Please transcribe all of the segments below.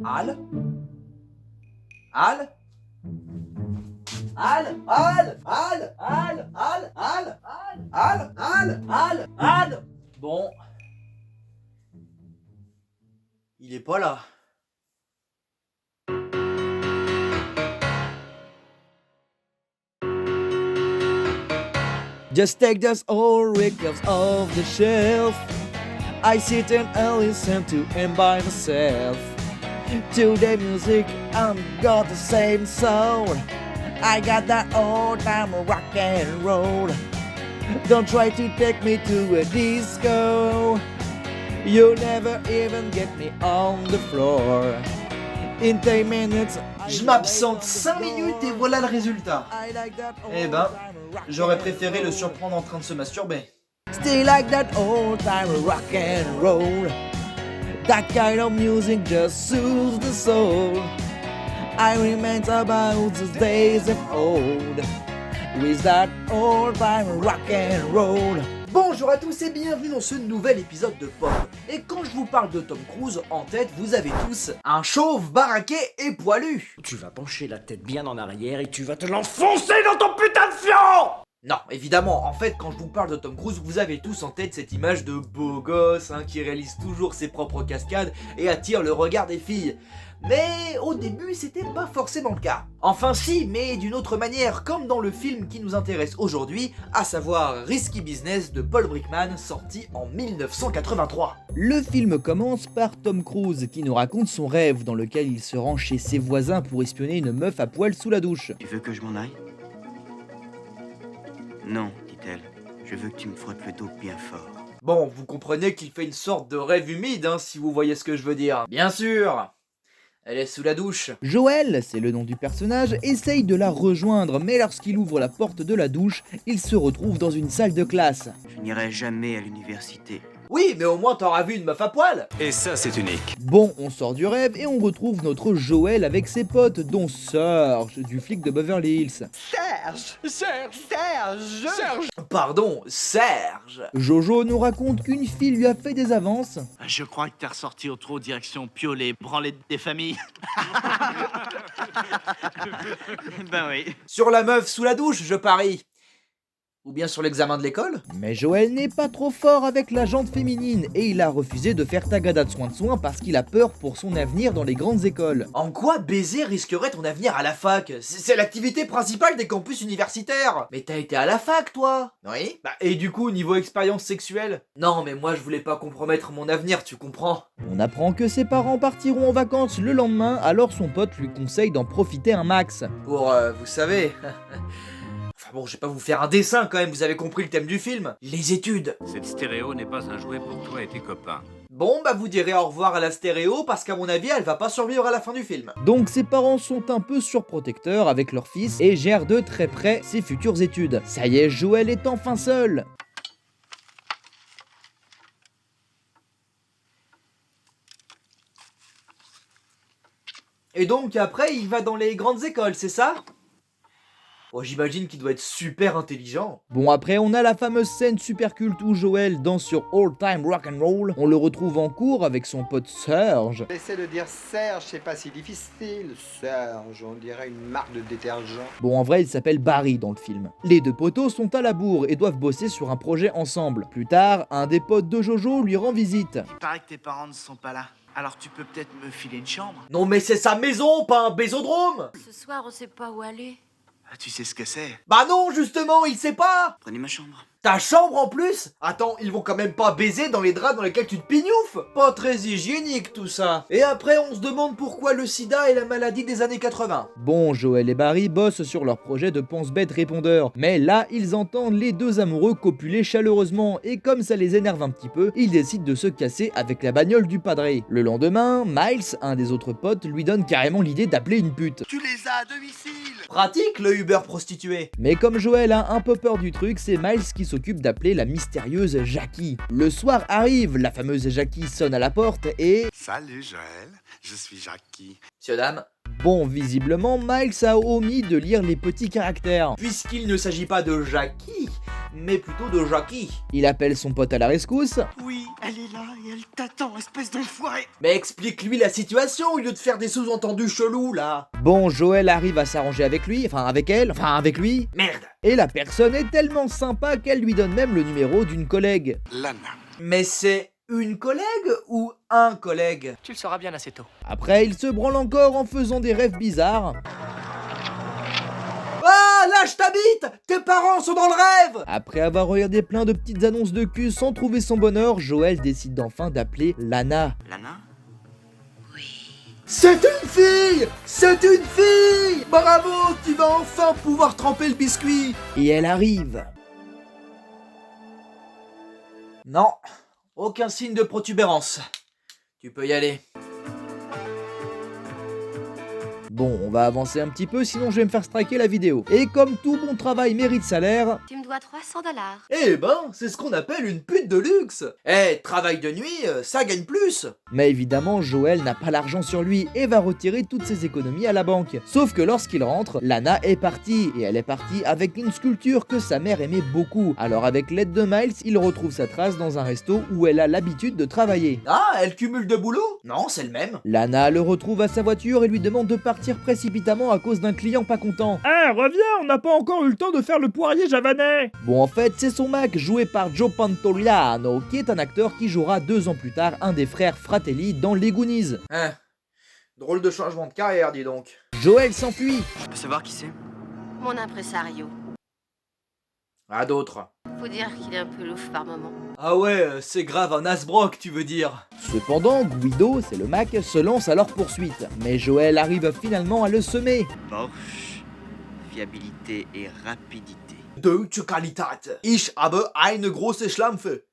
Al? Al? Al? Al? Al? Al? Al? Al? Al? Al? Al? Al? Bon. Il est pas là. Just take those old records off the shelf. I sit and I listen to him by myself. To the music, I've got the same soul. I got that old time rock and roll. Don't try to take me to a disco. You'll never even get me on the floor. In 10 minutes, Je m'absente 5 minutes et voilà le résultat. Eh ben, j'aurais préféré le surprendre en train de se masturber. Still like that old time rock and roll. That kind of music just soothes the soul. I remember about the days of old. With that old time rock and roll. Bonjour à tous et bienvenue dans ce nouvel épisode de Pop. Et quand je vous parle de Tom Cruise, en tête, vous avez tous un chauve baraqué et poilu. Tu vas pencher la tête bien en arrière et tu vas te l'enfoncer dans ton putain de fion! Non, évidemment, en fait, quand je vous parle de Tom Cruise, vous avez tous en tête cette image de beau gosse, qui réalise toujours ses propres cascades et attire le regard des filles. Mais au début, c'était pas forcément le cas. Enfin si, mais d'une autre manière, comme dans le film qui nous intéresse aujourd'hui, à savoir Risky Business de Paul Brickman, sorti en 1983. Le film commence par Tom Cruise qui nous raconte son rêve dans lequel il se rend chez ses voisins pour espionner une meuf à poil sous la douche. Tu veux que je m'en aille? Non, dit-elle. Je veux que tu me frottes le dos bien fort. Bon, vous comprenez qu'il fait une sorte de rêve humide, si vous voyez ce que je veux dire. Bien sûr. Elle est sous la douche. Joël, c'est le nom du personnage, essaye de la rejoindre, mais lorsqu'il ouvre la porte de la douche, il se retrouve dans une salle de classe. Je n'irai jamais à l'université. Oui, mais au moins t'auras vu une meuf à poil. Et ça, c'est unique. Bon, on sort du rêve et on retrouve notre Joël avec ses potes, dont Serge, du flic de Beverly Hills. Pardon, Serge. Jojo nous raconte qu'une fille lui a fait des avances. Je crois que t'es ressorti au trot direction Piolet, branlette des familles. Ben oui. Sur la meuf sous la douche, je parie. Ou bien sur l'examen de l'école. Mais Joël n'est pas trop fort avec la jante féminine et il a refusé de faire tagada de soin parce qu'il a peur pour son avenir dans les grandes écoles. En quoi baiser risquerait ton avenir à la fac? C'est l'activité principale des campus universitaires. Mais t'as été à la fac, toi? Oui. Bah, et du coup, niveau expérience sexuelle? Non, mais moi je voulais pas compromettre mon avenir, tu comprends? On apprend que ses parents partiront en vacances le lendemain, alors son pote lui conseille d'en profiter un max. Pour, vous savez... Enfin bon, je vais pas vous faire un dessin quand même, vous avez compris le thème du film. Les études. Cette stéréo n'est pas un jouet pour toi et tes copains. Bon, bah vous direz au revoir à la stéréo parce qu'à mon avis, elle va pas survivre à la fin du film. Donc ses parents sont un peu surprotecteurs avec leur fils et gèrent de très près ses futures études. Ça y est, Joël est enfin seul. Et donc après, il va dans les grandes écoles, c'est ça? Oh, j'imagine qu'il doit être super intelligent. Bon, après on a la fameuse scène super culte où Joël danse sur Old Time Rock and Roll. On le retrouve en cours avec son pote Serge. J'essaie de dire Serge, c'est pas si difficile. Serge, on dirait une marque de détergent. Bon, en vrai il s'appelle Barry dans le film. Les deux potos sont à la bourre et doivent bosser sur un projet ensemble. Plus tard, un des potes de Jojo lui rend visite. Il paraît que tes parents ne sont pas là. Alors tu peux peut-être me filer une chambre? Non mais c'est sa maison, pas un bésodrome. Ce soir, on sait pas où aller. Ah, tu sais ce que c'est? Bah non, justement, il sait pas. Prenez ma chambre. Ta chambre en plus? Attends, ils vont quand même pas baiser dans les draps dans lesquels tu te pignoufes? Pas très hygiénique tout ça. Et après on se demande pourquoi le sida est la maladie des années 80. Bon, Joël et Barry bossent sur leur projet de pense-bête répondeur, mais là, ils entendent les deux amoureux copuler chaleureusement, et comme ça les énerve un petit peu, ils décident de se casser avec la bagnole du padré. Le lendemain, Miles, un des autres potes, lui donne carrément l'idée d'appeler une pute. Tu les as à domicile! Pratique le Uber prostitué. Mais comme Joël a un peu peur du truc, c'est Miles qui s'occupe d'appeler la mystérieuse Jackie. Le soir arrive, la fameuse Jackie sonne à la porte et... Salut Joël, je suis Jackie. Monsieur dame, Bon, visiblement, Miles a omis de lire les petits caractères. Puisqu'il ne s'agit pas de Jackie, mais plutôt de Jackie. Il appelle son pote à la rescousse. Oui, elle est là et elle t'attend, espèce d'enfoiré. Mais explique-lui la situation au lieu de faire des sous-entendus chelous là. Bon, Joël arrive à s'arranger avec lui, enfin avec elle, enfin avec lui. Merde. Et la personne est tellement sympa qu'elle lui donne même le numéro d'une collègue. Lana. Mais c'est une collègue ou un collègue? Tu le sauras bien assez tôt. Après, il se branle encore en faisant des rêves bizarres. Ah, là je t'habite! Tes parents sont dans le rêve! Après avoir regardé plein de petites annonces de cul sans trouver son bonheur, Joël décide enfin d'appeler Lana. Lana? C'est une fille! C'est une fille! Bravo, tu vas enfin pouvoir tremper le biscuit! Et elle arrive. Non, aucun signe de protubérance. Tu peux y aller. Bon, on va avancer un petit peu, sinon je vais me faire striker la vidéo. Et comme tout bon travail mérite salaire... Tu me dois 300 $. Eh ben, c'est ce qu'on appelle une pute de luxe! Eh, travail de nuit, ça gagne plus! Mais évidemment, Joël n'a pas l'argent sur lui et va retirer toutes ses économies à la banque. Sauf que lorsqu'il rentre, Lana est partie, et elle est partie avec une sculpture que sa mère aimait beaucoup. Alors avec l'aide de Miles, il retrouve sa trace dans un resto où elle a l'habitude de travailler. Ah, elle cumule de boulot? Non, c'est le même. Lana le retrouve à sa voiture et lui demande de partir précipitamment à cause d'un client pas content. Ah, reviens, on n'a pas encore eu le temps de faire le poirier javanais. Bon, en fait, c'est son Mac joué par Joe Pantoliano, qui est un acteur qui jouera 2 ans plus tard un des frères Fratelli dans Les Goonies. Hein. Drôle de changement de carrière, dis donc. Joël s'enfuit. Je peux savoir qui c'est? Mon impresario. À d'autres. Faut dire qu'il est un peu louche par moment. Ah ouais, c'est grave un Asbrock, tu veux dire. Cependant, Guido, c'est le Mac, se lance à leur poursuite. Mais Joël arrive finalement à le semer. Porsche, fiabilité et rapidité. Deutsche Qualität. Ich habe eine große Schlampe.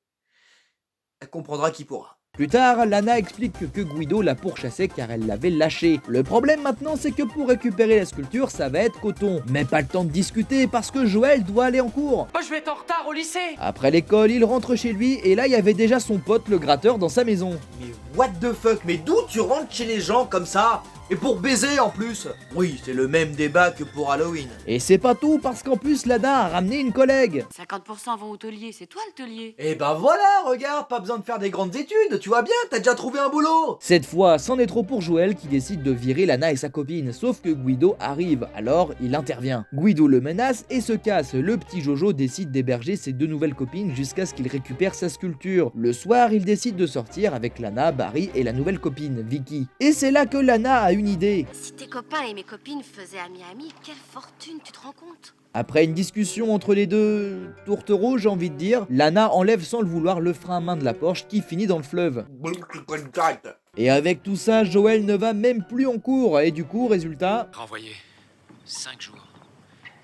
Elle comprendra qui pourra. Plus tard, Lana explique que Guido la pourchassait car elle l'avait lâché. Le problème maintenant, c'est que pour récupérer la sculpture, ça va être coton. Mais pas le temps de discuter parce que Joël doit aller en cours. Moi je vais être en retard au lycée. Après l'école, il rentre chez lui et là, il y avait déjà son pote le gratteur dans sa maison. Mais what the fuck, mais d'où tu rentres chez les gens comme ça? Et pour baiser en plus? Oui, c'est le même débat que pour Halloween. Et c'est pas tout parce qu'en plus, Lana a ramené une collègue. 50% vont au taulier, c'est toi le taulier. Et ben voilà, regarde, pas besoin de faire des grandes études, tu vois bien, t'as déjà trouvé un boulot. Cette fois, c'en est trop pour Joël qui décide de virer Lana et sa copine, sauf que Guido arrive, alors il intervient. Guido le menace et se casse, le petit Jojo décide d'héberger ses 2 nouvelles copines jusqu'à ce qu'il récupère sa sculpture. Le soir, il décide de sortir avec Lana, Barry et la nouvelle copine, Vicky. Et c'est là que Lana a une idée. Si tes copains et mes copines faisaient ami-ami, quelle fortune, tu te rends compte? Après une discussion entre les deux tourtereaux, j'ai envie de dire, Lana enlève sans le vouloir le frein à main de la Porsche qui finit dans le fleuve. Et avec tout ça, Joël ne va même plus en cours, et du coup, résultat... Renvoyé. 5 jours.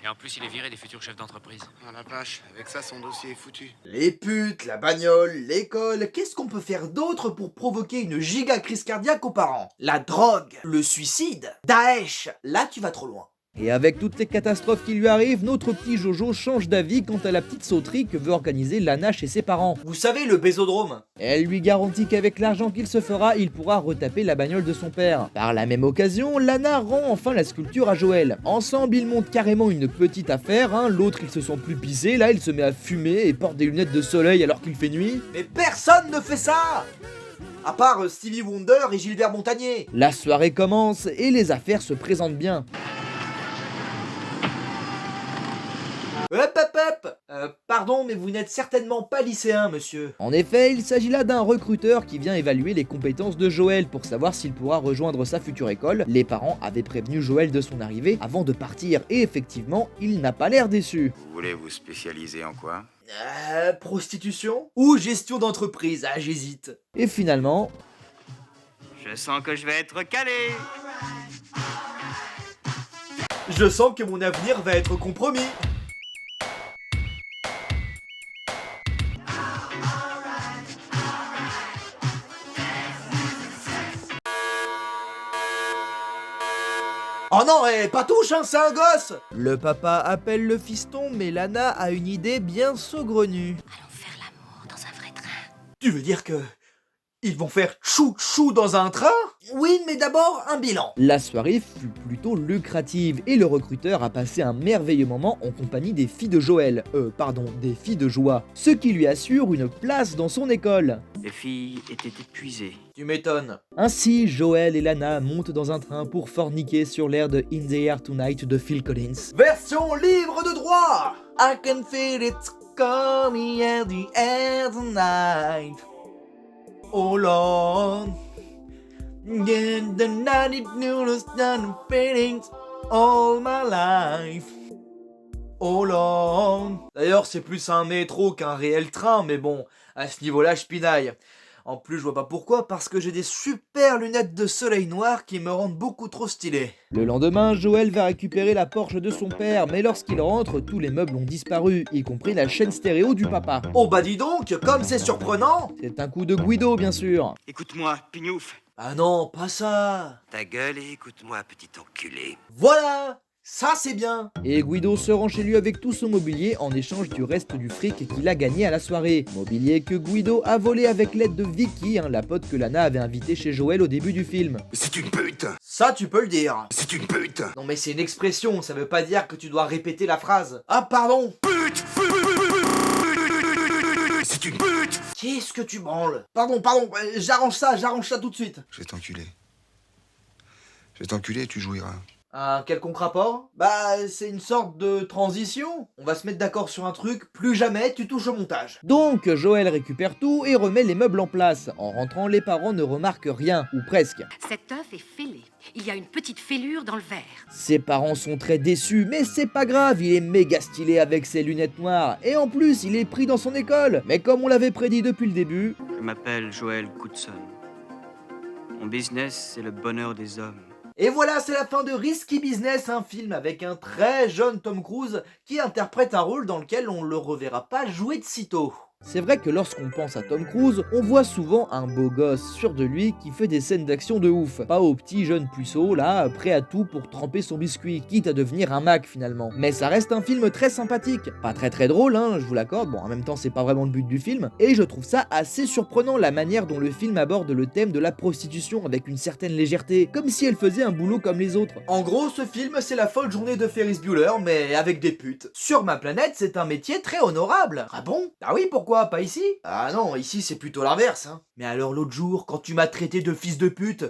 Et en plus, il est viré des futurs chefs d'entreprise. Ah la vache, avec ça son dossier est foutu. Les putes, la bagnole, l'école, qu'est-ce qu'on peut faire d'autre pour provoquer une giga crise cardiaque aux parents? La drogue, le suicide, Daesh, là tu vas trop loin. Et avec toutes les catastrophes qui lui arrivent, notre petit Jojo change d'avis quant à la petite sauterie que veut organiser Lana chez ses parents. Vous savez, le bésodrome? Elle lui garantit qu'avec l'argent qu'il se fera, il pourra retaper la bagnole de son père. Par la même occasion, Lana rend enfin la sculpture à Joël. Ensemble, ils montent carrément une petite affaire, hein. L'autre il se sent plus pissé, là il se met à fumer et porte des lunettes de soleil alors qu'il fait nuit. Mais personne ne fait ça! À part Stevie Wonder et Gilbert Montagnier. La soirée commence et les affaires se présentent bien. Hop hop hop! Pardon, mais vous n'êtes certainement pas lycéen, monsieur. En effet, il s'agit là d'un recruteur qui vient évaluer les compétences de Joël pour savoir s'il pourra rejoindre sa future école. Les parents avaient prévenu Joël de son arrivée avant de partir et effectivement, il n'a pas l'air déçu. Vous voulez vous spécialiser en quoi? Prostitution? Ou gestion d'entreprise? Ah, j'hésite. Et finalement... Je sens que je vais être calé. Je sens que mon avenir va être compromis. Oh non, pas touche, hein, c'est un gosse! Le papa appelle le fiston, mais Lana a une idée bien saugrenue. Allons faire l'amour dans un vrai train. Tu veux dire que Ils vont faire tchou-tchou dans un train? Oui, mais d'abord, un bilan. La soirée fut plutôt lucrative et le recruteur a passé un merveilleux moment en compagnie des filles de Joël, des filles de Joie, ce qui lui assure une place dans son école. Les filles étaient épuisées. Tu m'étonnes. Ainsi, Joël et Lana montent dans un train pour forniquer sur l'air de In the Air Tonight de Phil Collins. Version libre de droit. I can feel it coming in the air tonight. Oh Lord. Get the night it knew the feelings all my life. Oh Lord. D'ailleurs, c'est plus un métro qu'un réel train, mais bon, à ce niveau-là, je pinaille. En plus, je vois pas pourquoi, parce que j'ai des super lunettes de soleil noir qui me rendent beaucoup trop stylé. Le lendemain, Joël va récupérer la Porsche de son père, mais lorsqu'il rentre, tous les meubles ont disparu, y compris la chaîne stéréo du papa. Oh bah dis donc, comme c'est surprenant. C'est un coup de Guido, bien sûr. Écoute-moi, Pignouf. Ah non, pas ça. Ta gueule et écoute-moi, petit enculé. Voilà, ça c'est bien. Et Guido se rend chez lui avec tout son mobilier en échange du reste du fric qu'il a gagné à la soirée. Mobilier que Guido a volé avec l'aide de Vicky, la pote que Lana avait invitée chez Joël au début du film. C'est une pute. Ça tu peux le dire. C'est une pute. Non mais c'est une expression, ça veut pas dire que tu dois répéter la phrase. Ah pardon. Pute. C'est une pute. Qu'est-ce que tu branles? Pardon, j'arrange ça tout de suite. Je vais t'enculer. Je vais t'enculer et tu jouiras. Un quelconque rapport? Bah, c'est une sorte de transition. On va se mettre d'accord sur un truc, plus jamais tu touches au montage. Donc, Joël récupère tout et remet les meubles en place. En rentrant, les parents ne remarquent rien, ou presque. Cet œuf est fêlé. Il y a une petite fêlure dans le verre. Ses parents sont très déçus, mais c'est pas grave, il est méga stylé avec ses lunettes noires. Et en plus, il est pris dans son école. Mais comme on l'avait prédit depuis le début... Je m'appelle Joël Goodson. Mon business, c'est le bonheur des hommes. Et voilà, c'est la fin de Risky Business, un film avec un très jeune Tom Cruise qui interprète un rôle dans lequel on le reverra pas jouer de sitôt. C'est vrai que lorsqu'on pense à Tom Cruise, on voit souvent un beau gosse sûr de lui qui fait des scènes d'action de ouf. Pas au petit jeune puceau là, prêt à tout pour tremper son biscuit, quitte à devenir un Mac finalement. Mais ça reste un film très sympathique. Pas très drôle, je vous l'accorde, bon en même temps c'est pas vraiment le but du film. Et je trouve ça assez surprenant la manière dont le film aborde le thème de la prostitution avec une certaine légèreté, comme si elle faisait un boulot comme les autres. En gros, ce film c'est la folle journée de Ferris Bueller, mais avec des putes. Sur ma planète, c'est un métier très honorable. Ah bon? Ah oui, pourquoi? Pas ici? Ah non, ici c'est plutôt l'inverse. Mais alors l'autre jour, quand tu m'as traité de fils de pute,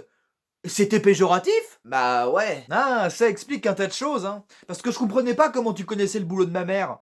c'était péjoratif? Bah ouais. Ah, ça explique un tas de choses, Parce que je comprenais pas comment tu connaissais le boulot de ma mère.